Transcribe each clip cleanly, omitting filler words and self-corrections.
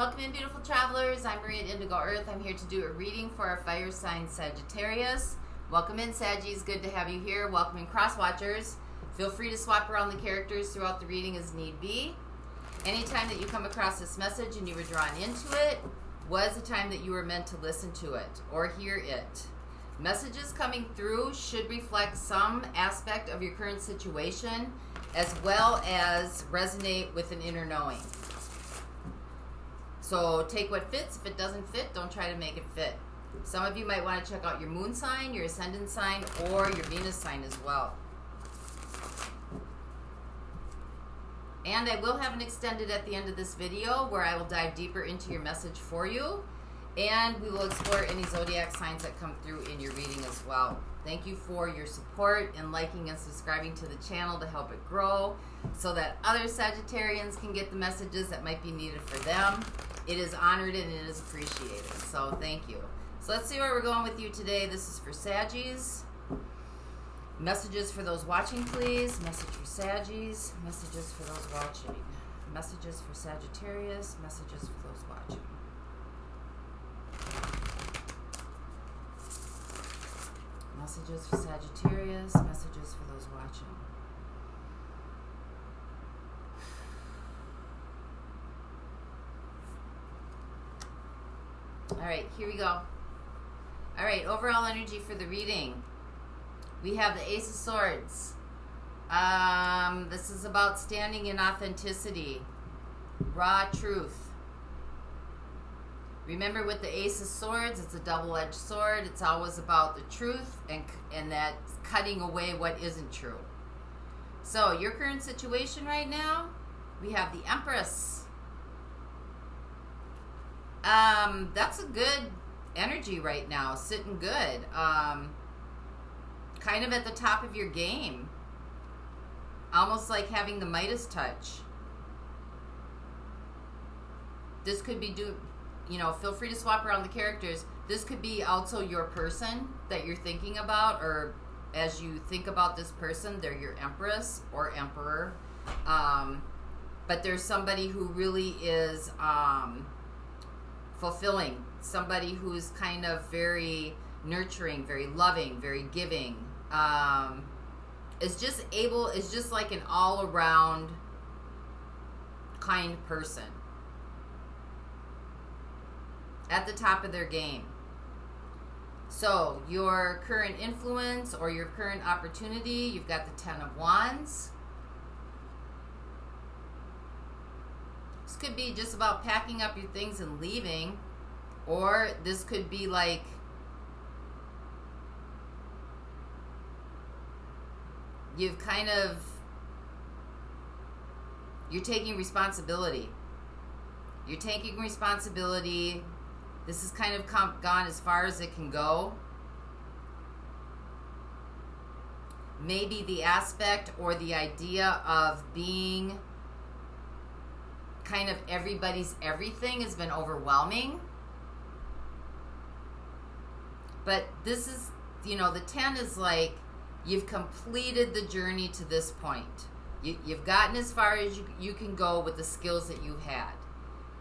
Welcome in, beautiful travelers. I'm Maria at Indigo Earth. I'm here to do a reading for our fire sign Sagittarius. Welcome in, Saggies. Good to have you here. Welcome in, cross watchers. Feel free to swap around the characters throughout the reading as need be. Anytime that you come across this message and you were drawn into it was the time that you were meant to listen to it or hear it. Messages coming through should reflect some aspect of your current situation as well as resonate with an inner knowing. So take what fits. If it doesn't fit, don't try to make it fit. Some of you might want to check out your moon sign, your ascendant sign, or your Venus sign as well. And I will have an extended at the end of this video where I will dive deeper into your message for you. And we will explore any zodiac signs that come through in your reading as well. Thank you for your support and liking and subscribing to the channel to help it grow so that other Sagittarians can get the messages that might be needed for them. It is honored and it is appreciated. So thank you. So let's see where we're going with you today. This is for Saggies. Messages for those watching, please. Message for Saggies. Messages for those watching. Messages for Sagittarius. Messages for those watching. Messages for Sagittarius. Messages for those watching. All right, here we go. All right, overall energy for the reading. We have the Ace of Swords. This is about standing in authenticity, raw truth. Remember, with the Ace of Swords, it's a double-edged sword. It's always about the truth and that cutting away what isn't true. So your current situation right now, we have the Empress. That's a good energy right now, sitting good. Kind of at the top of your game. Almost like having the Midas touch. This could be feel free to swap around the characters. This could be also your person that you're thinking about, or as you think about this person, they're your Empress or Emperor. But there's somebody who really is fulfilling, somebody who's kind of very nurturing, very loving, very giving. Is just like an all-around kind person. At the top of their game. So your current influence or your current opportunity, you've got the Ten of Wands. This could be just about packing up your things and leaving, or this could be like you're taking responsibility. You're taking responsibility. This is kind of gone as far as it can go. Maybe the aspect or the idea of being kind of everybody's everything has been overwhelming. But this is, the 10 is like you've completed the journey to this point. You've gotten as far as you can go with the skills that you've had.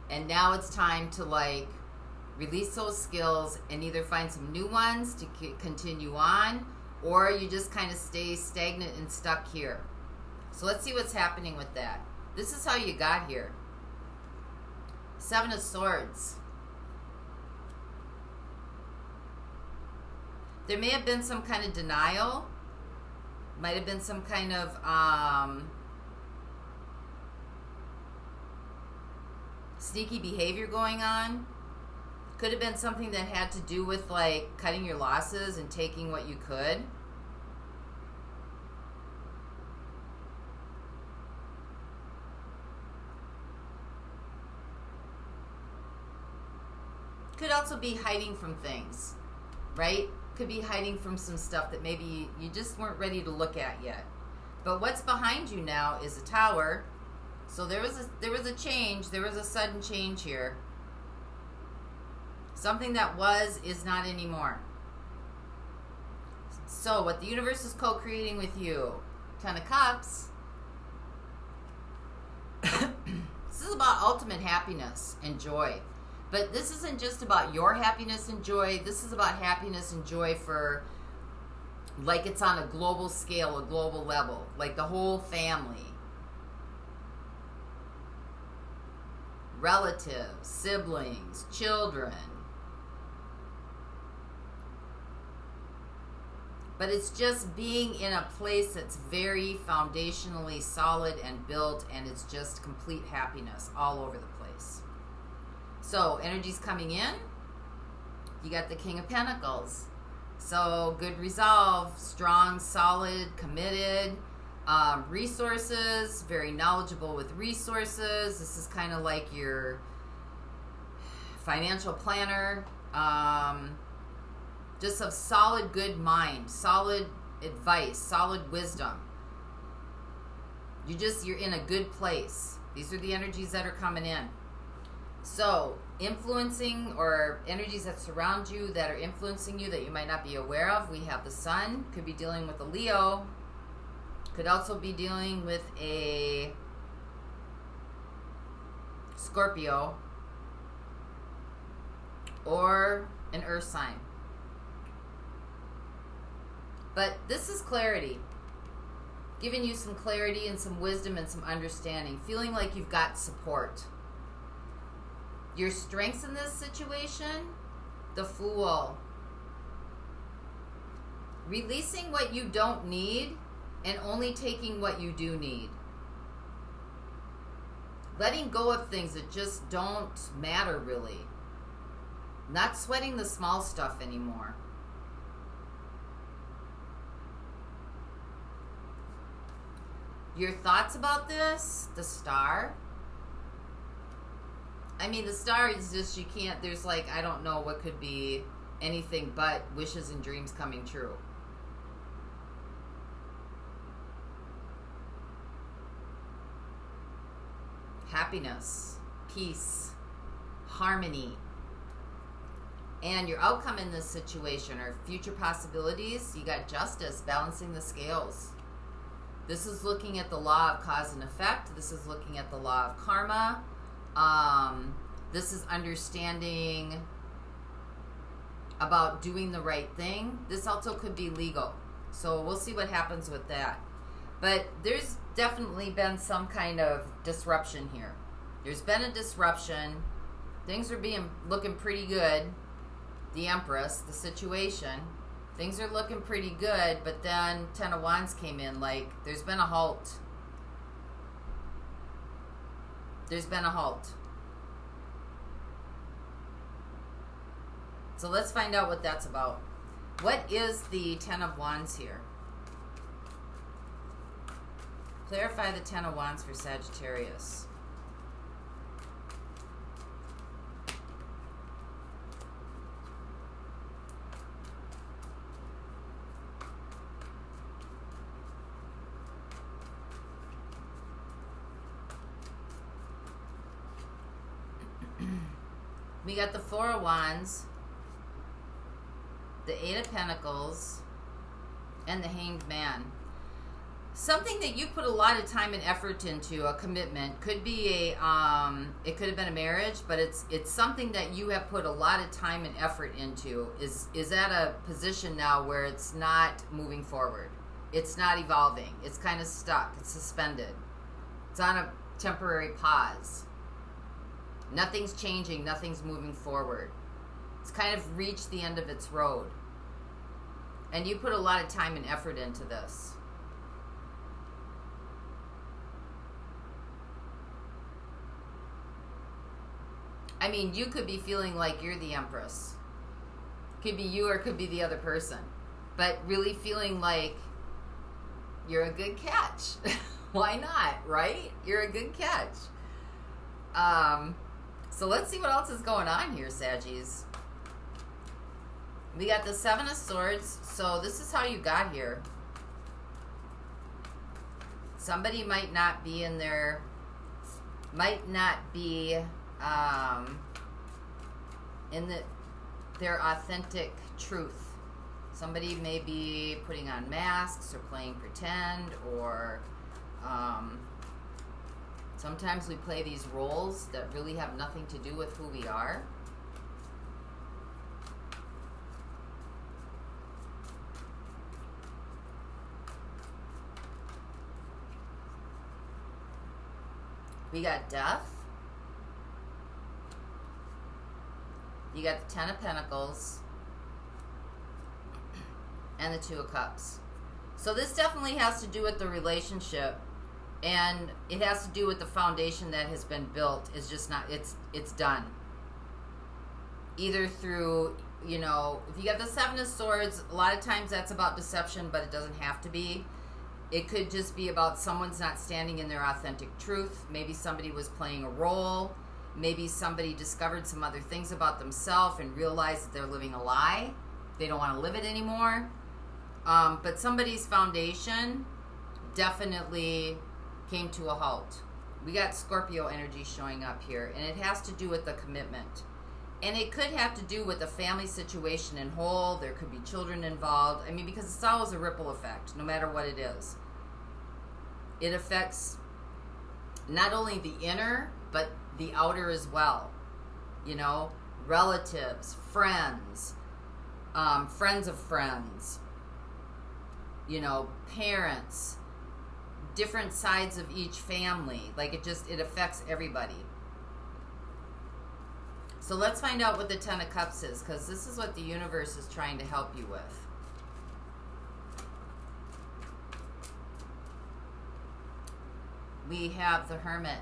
And now it's time to release those skills and either find some new ones to continue on, or you just kind of stay stagnant and stuck here. So let's see what's happening with that. This is how you got here. Seven of Swords. There may have been some kind of denial. Might have been some kind of sneaky behavior going on. Could have been something that had to do with cutting your losses and taking what you could. Could also be hiding from things, right? Could be hiding from some stuff that maybe you just weren't ready to look at yet. But what's behind you now is a Tower. So there was a change. There was a sudden change here. Something that is not anymore. So what the universe is co-creating with you. Ten of Cups. This is about ultimate happiness and joy. But this isn't just about your happiness and joy. This is about happiness and joy for, like, it's on a global scale, a global level. Like the whole family. Relatives, siblings, children. But it's just being in a place that's very foundationally solid and built, and it's just complete happiness all over the place. So, energy's coming in. You got the King of Pentacles. So, good resolve, strong, solid, committed, resources, very knowledgeable with resources. This is kind of like your financial planner. Just a solid, good mind, solid advice, solid wisdom. You're in a good place. These are the energies that are coming in. So, influencing, or energies that surround you, that are influencing you that you might not be aware of. We have the Sun, could be dealing with a Leo. Could also be dealing with a Scorpio. Or an Earth sign. But this is clarity. Giving you some clarity and some wisdom and some understanding. Feeling like you've got support. Your strengths in this situation, the Fool. Releasing what you don't need and only taking what you do need. Letting go of things that just don't matter really. Not sweating the small stuff anymore. Your thoughts about this, the Star. I mean, the Star is just, you can't, there's like, I don't know what could be anything but wishes and dreams coming true. Happiness, peace, harmony. And your outcome in this situation or future possibilities, you got Justice, balancing the scales. This is looking at the law of cause and effect. This is looking at the law of karma. This is understanding about doing the right thing. This also could be legal. So we'll see what happens with that. But there's definitely been some kind of disruption here. There's been a disruption. Things are looking pretty good. The Empress, the situation. Things are looking pretty good, but then Ten of Wands came in. Like, there's been a halt. There's been a halt. So let's find out what that's about. What is the Ten of Wands here? Clarify the Ten of Wands for Sagittarius. We got the Four of Wands, the Eight of Pentacles, and the Hanged Man. Something that you put a lot of time and effort into, a commitment, could be it could have been a marriage, but it's something that you have put a lot of time and effort into, is at a position now where it's not moving forward. It's not evolving. It's kind of stuck. It's suspended. It's on a temporary pause. Nothing's changing. Nothing's moving forward. It's kind of reached the end of its road. And you put a lot of time and effort into this. I mean, you could be feeling like you're the Empress. Could be you or could be the other person. But really feeling like you're a good catch. Why not, right? You're a good catch. So let's see what else is going on here, Saggies. We got the Seven of Swords. So this is how you got here. Somebody might not be in their, their authentic truth. Somebody may be putting on masks or playing pretend or Sometimes we play these roles that really have nothing to do with who we are. We got death. You got the Ten of Pentacles and the Two of Cups. So this definitely has to do with the relationship, and it has to do with the foundation that has been built. It's just not, it's done. Either through, you know, if you got the Seven of Swords, a lot of times that's about deception, but it doesn't have to be. It could just be about someone's not standing in their authentic truth. Maybe somebody was playing a role. Maybe somebody discovered some other things about themselves and realized that they're living a lie. They don't want to live it anymore. But somebody's foundation definitely came to a halt. We got Scorpio energy showing up here, and it has to do with the commitment. And it could have to do with the family situation in whole. There could be children involved. I mean, because it's always a ripple effect, no matter what it is. It affects not only the inner, but the outer as well. You know, relatives, friends, friends of friends, you know, parents, different sides of each family. Like, it affects everybody. So let's find out what the Ten of Cups is, because this is what the universe is trying to help you with. We have the Hermit.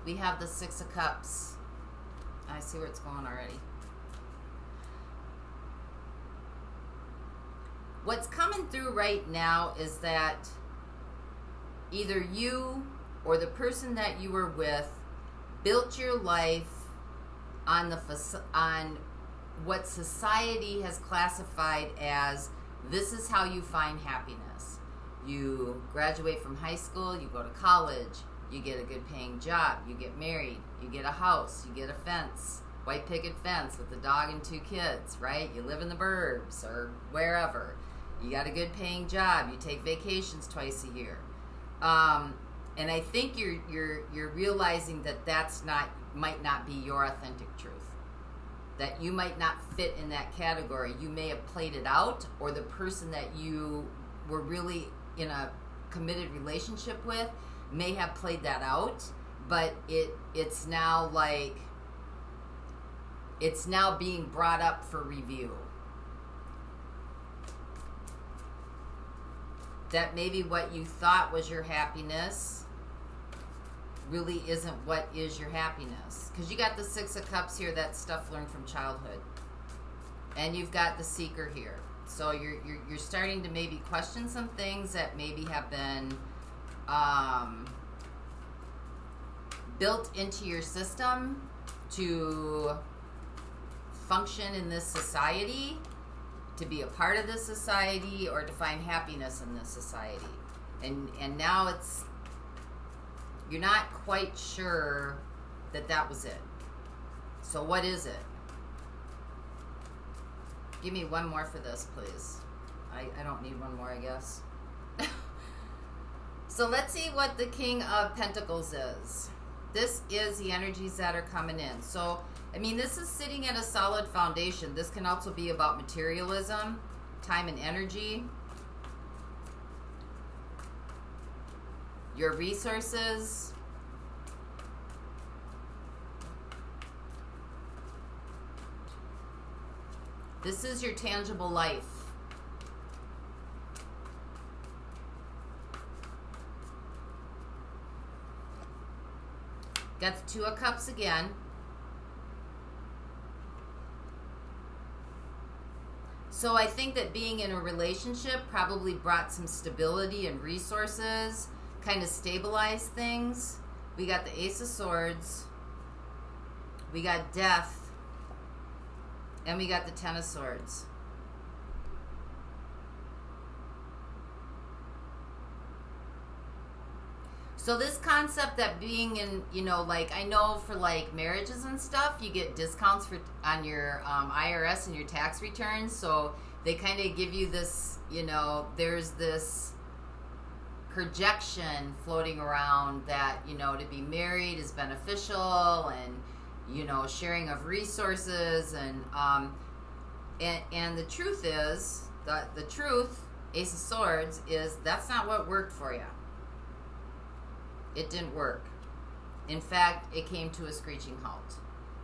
We have the Six of Cups. I see where it's going already. What's coming through right now is that either you or the person that you were with built your life on what society has classified as, this is how you find happiness. You graduate from high school, you go to college, you get a good paying job, you get married, you get a house, you get a fence, white picket fence with a dog and 2 kids, right? You live in the burbs or wherever. You got a good paying job. You take vacations twice a year. And I think you're realizing that might not be your authentic truth. That you might not fit in that category. You may have played it out, or the person that you were really in a committed relationship with may have played that out, but it's now being brought up for review. That maybe what you thought was your happiness really isn't what is your happiness. Because you got the Six of Cups here, that stuff learned from childhood. And you've got the Seeker here. So you're starting to maybe question some things that maybe have been built into your system to function in this society, to be a part of this society, or to find happiness in this society. And now you're not quite sure that was it. So what is it? Give me one more for this, please. I don't need one more, I guess. So let's see what the King of Pentacles is. This is the energies that are coming in. So, I mean, this is sitting at a solid foundation. This can also be about materialism, time and energy, your resources, this is your tangible life. Got the Two of Cups again. So I think that being in a relationship probably brought some stability and resources, kind of stabilized things. We got the Ace of Swords. We got Death. And we got the Ten of Swords. So So this concept that being in, you know, like I know for like marriages and stuff, you get discounts for on your IRS and your tax returns. So they kind of give you this, you know, there's this projection floating around that, you know, to be married is beneficial, and, you know, sharing of resources, and the truth is, the truth, Ace of Swords, is that's not what worked for you. It didn't work. In fact, it came to a screeching halt.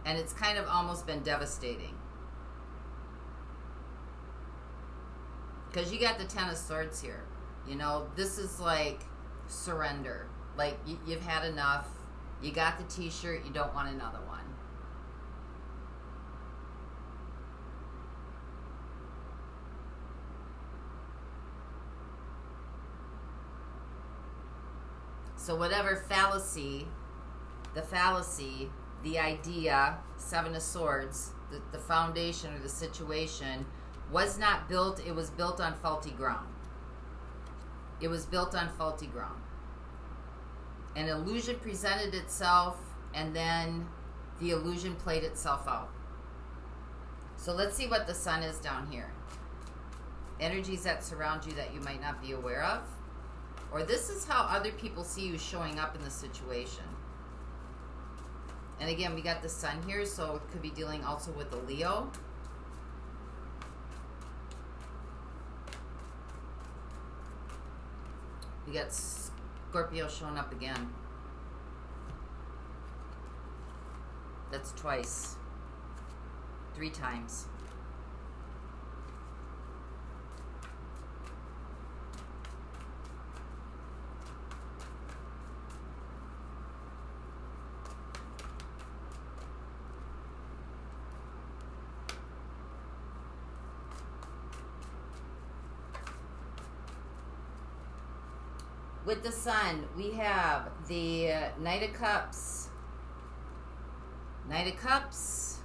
And it's kind of almost been devastating. Because you got the Ten of Swords here. You know, this is like surrender. Like, you've had enough. You got the t-shirt. You don't want another one. So whatever fallacy, the idea, Seven of Swords, the foundation or the situation was not built, it was built on faulty ground. It was built on faulty ground. An illusion presented itself, and then the illusion played itself out. So let's see what the Sun is down here. Energies that surround you that you might not be aware of. Or this is how other people see you showing up in the situation. And again, we got the Sun here, so it could be dealing also with the Leo. We got Scorpio showing up again. That's twice. 3 times. With the Sun, we have the Knight of Cups, Knight of Cups,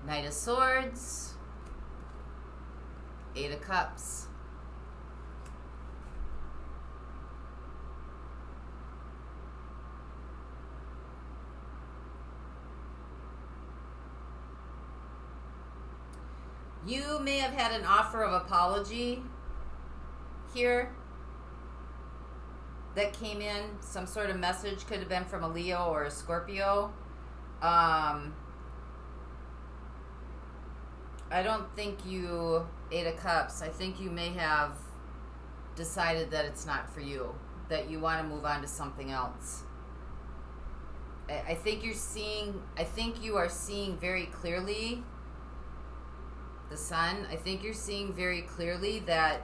Knight of Swords, Eight of Cups. You may have had an offer of apology here that came in. Some sort of message, could have been from a Leo or a Scorpio. I don't think you, Eight of Cups, I think you may have decided that it's not for you, that you want to move on to something else. I think you are seeing very clearly, the Sun, I think you're seeing very clearly that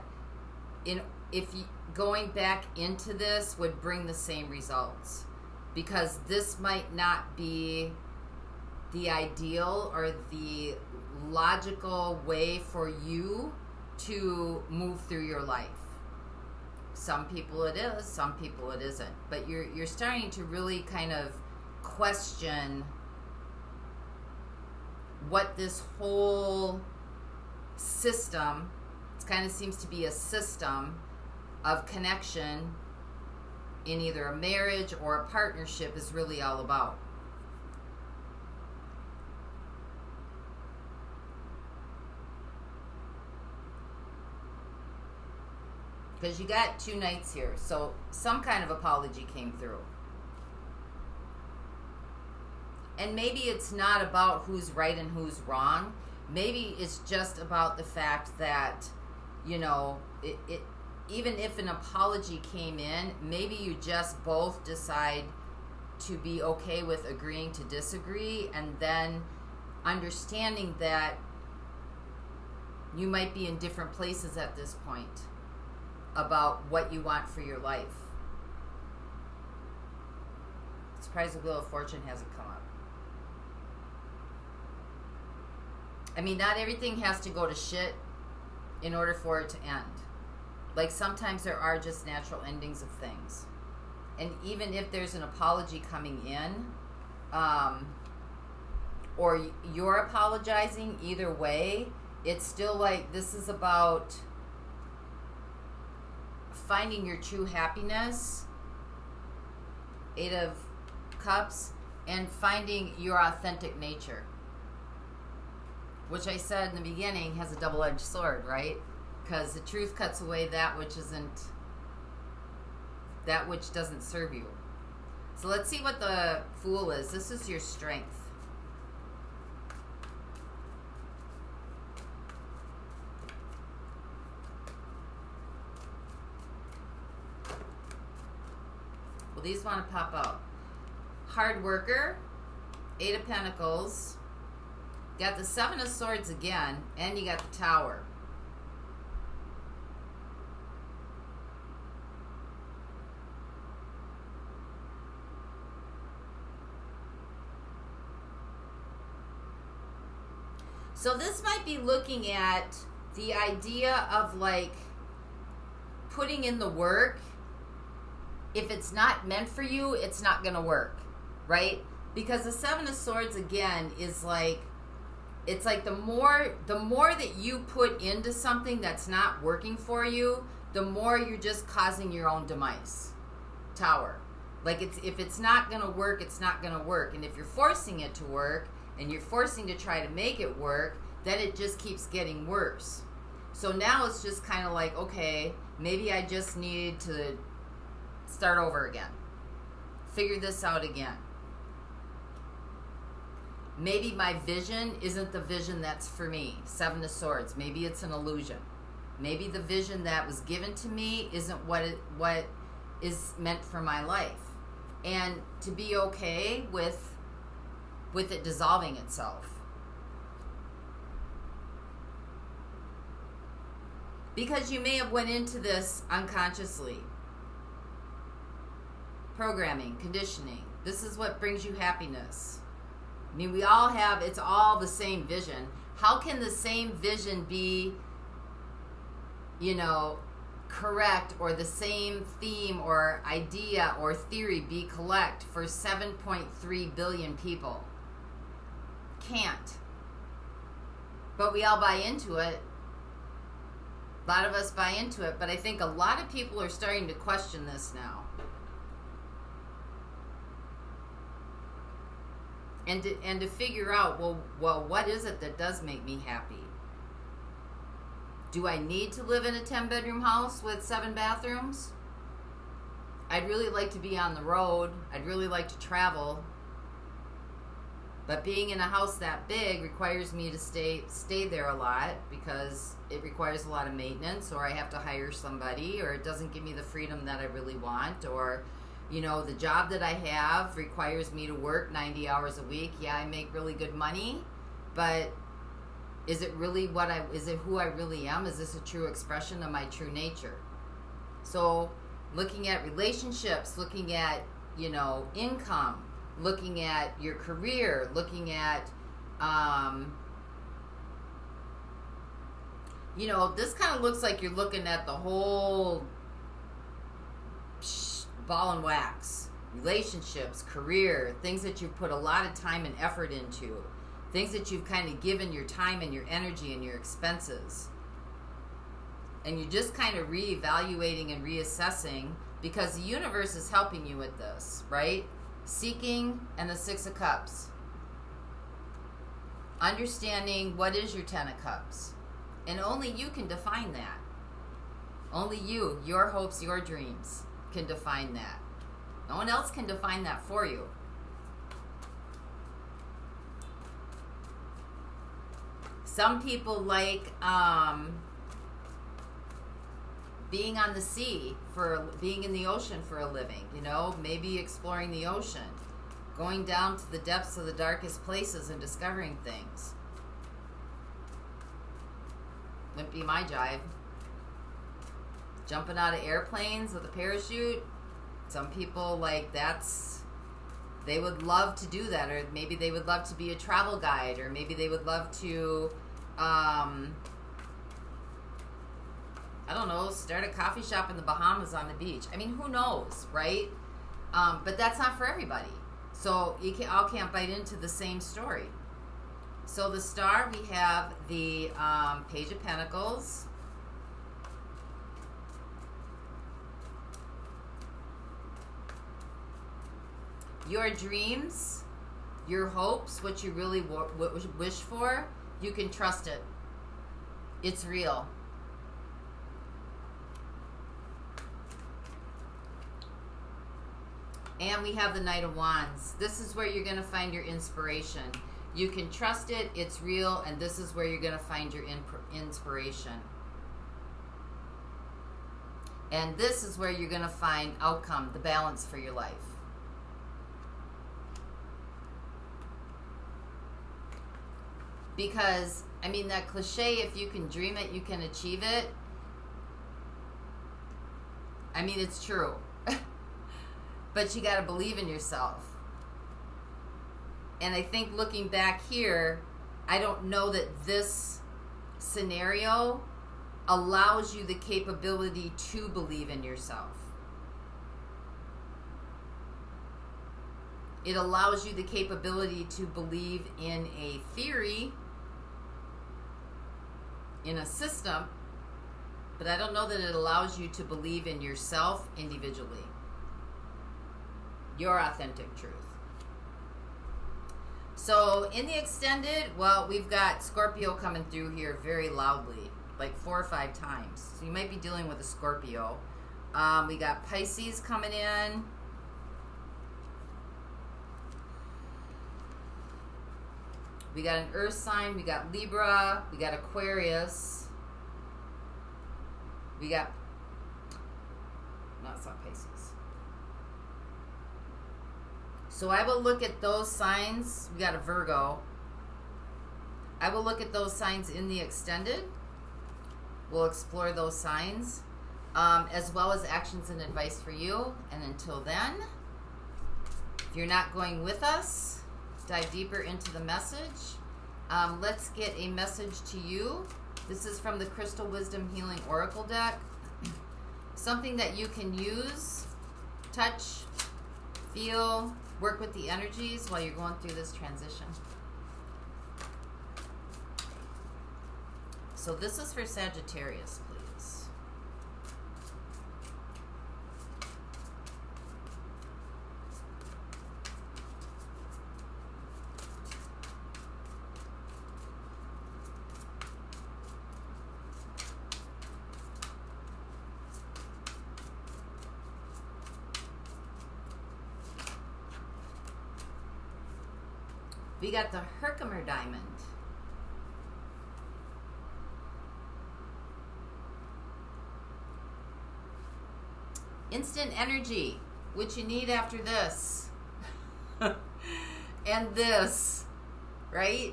going back into this would bring the same results, because this might not be the ideal or the logical way for you to move through your life. Some people it is, some people it isn't, but you're starting to really kind of question what this whole system, it kind of seems to be a system of connection in either a marriage or a partnership is really all about. Because you got 2 Knights here, so some kind of apology came through. And maybe it's not about who's right and who's wrong. Maybe it's just about the fact that, you know, even if an apology came in, maybe you just both decide to be okay with agreeing to disagree, and then understanding that you might be in different places at this point about what you want for your life. Surprised the Wheel of Fortune hasn't come up. I mean, not everything has to go to shit in order for it to end. Like, sometimes there are just natural endings of things. And even if there's an apology coming in, or you're apologizing, either way, it's still like, this is about finding your true happiness Eight of Cups, and finding your authentic nature, which I said in the beginning has a double-edged sword, right? Because the truth cuts away that which doesn't serve you. So let's see what the Fool is. This is your strength. Well, these want to pop out. Hard worker, Eight of Pentacles, got the Seven of Swords again, and you got the Tower. So this might be looking at the idea of like putting in the work. If it's not meant for you, it's not going to work, right? Because the Seven of Swords again is like, it's like the more that you put into something that's not working for you, the more you're just causing your own demise. Tower. Like if it's not going to work, it's not going to work. And if you're forcing it to work and you're forcing to try to make it work, then it just keeps getting worse. So now it's just kind of like, okay, maybe I just need to start over again. Figure this out again. Maybe my vision isn't the vision that's for me. Seven of Swords. Maybe it's an illusion. Maybe the vision that was given to me isn't what is meant for my life. And to be okay with it dissolving itself. Because you may have went into this unconsciously. Programming, conditioning. This is what brings you happiness. I mean, we all have, it's all the same vision. How can the same vision be, correct, or the same theme or idea or theory be correct for 7.3 billion people? Can't. But we all buy into it. A lot of us buy into it, but I think a lot of people are starting to question this now. And to figure out, well, what is it that does make me happy? Do I need to live in a 10-bedroom house with 7 bathrooms? I'd really like to be on the road. I'd really like to travel. But being in a house that big requires me to stay there a lot, because it requires a lot of maintenance, or I have to hire somebody, or it doesn't give me the freedom that I really want, or the job that I have requires me to work 90 hours a week. Yeah, I make really good money, but is it really is it who I really am? Is this a true expression of my true nature? So looking at relationships, looking at, income, looking at your career, looking at, this kind of looks like you're looking at the whole ball and wax. Relationships, career, things that you've put a lot of time and effort into, things that you've kind of given your time and your energy and your expenses. And you're just kind of reevaluating and reassessing, because the universe is helping you with this, right? Seeking, and the Six of Cups. Understanding what is your 10 of Cups. And only you can define that. Only you, your hopes, your dreams can define that. No one else can define that for you. Some people like being on the sea, being in the ocean for a living, maybe exploring the ocean, going down to the depths of the darkest places and discovering things. Wouldn't be my jive. Jumping out of airplanes with a parachute. Some people they would love to do that, or maybe they would love to be a travel guide, or maybe they would love to, I don't know, start a coffee shop in the Bahamas on the beach. I mean, who knows, right? But that's not for everybody. So you all can't bite into the same story. So the Star, we have the Page of Pentacles. your dreams, your hopes, what you really wish for, you can trust it. It's real. And we have the Knight of Wands. This is where you're going to find your inspiration. You can trust it, it's real, and this is where you're going to find your inspiration. And this is where you're going to find outcome, the balance for your life. Because, I mean, that cliche, if you can dream it, you can achieve it. I mean, it's true. But you got to believe in yourself. And I think looking back here, I don't know that this scenario allows you the capability to believe in yourself. It allows you the capability to believe in a theory, in a system, but I don't know that it allows you to believe in yourself individually. Your authentic truth. So in the extended, well, we've got Scorpio coming through here very loudly, like 4 or 5 times. So you might be dealing with a Scorpio. We got Pisces coming in. We got an Earth sign. We got Libra. We got Aquarius. We got, no, it's not Pisces. So I will look at those signs. We got a Virgo. I will look at those signs in the extended. We'll explore those signs, as well as actions and advice for you. And until then, if you're not going with us, dive deeper into the message. Let's get a message to you. This is from the Crystal Wisdom Healing Oracle deck. Something that you can use, touch, feel, work with the energies while you're going through this transition. So this is for Sagittarius, please. We got the Herkimer diamond. Instant energy, which you need after this. And this, right?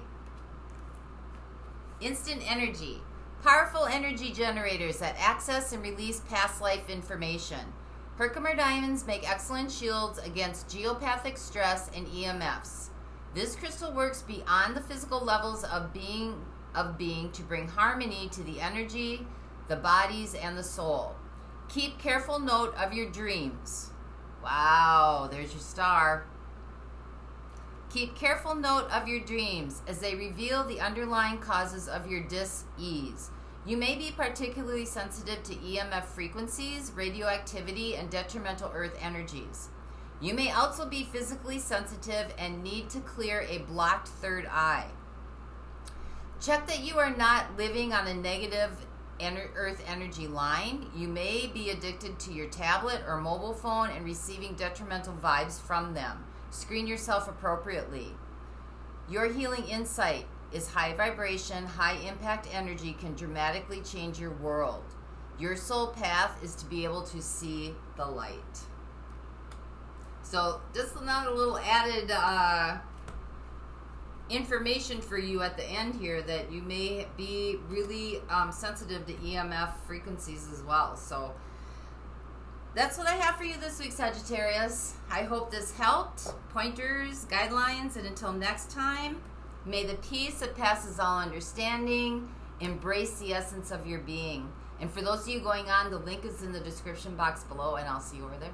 Instant energy. Powerful energy generators that access and release past life information. Herkimer diamonds make excellent shields against geopathic stress and EMFs. This crystal works beyond the physical levels of being to bring harmony to the energy, the bodies, and the soul. Keep careful note of your dreams. Wow, there's your star. Keep careful note of your dreams as they reveal the underlying causes of your dis-ease. You may be particularly sensitive to EMF frequencies, radioactivity, and detrimental earth energies. You may also be physically sensitive and need to clear a blocked third eye. Check that you are not living on a negative earth energy line. You may be addicted to your tablet or mobile phone and receiving detrimental vibes from them. Screen yourself appropriately. Your healing insight is high vibration, high impact energy can dramatically change your world. Your soul path is to be able to see the light. So just another little added information for you at the end here, that you may be really sensitive to EMF frequencies as well. So that's what I have for you this week, Sagittarius. I hope this helped. Pointers, guidelines, and until next time, may the peace that passes all understanding embrace the essence of your being. And for those of you going on, the link is in the description box below, and I'll see you over there.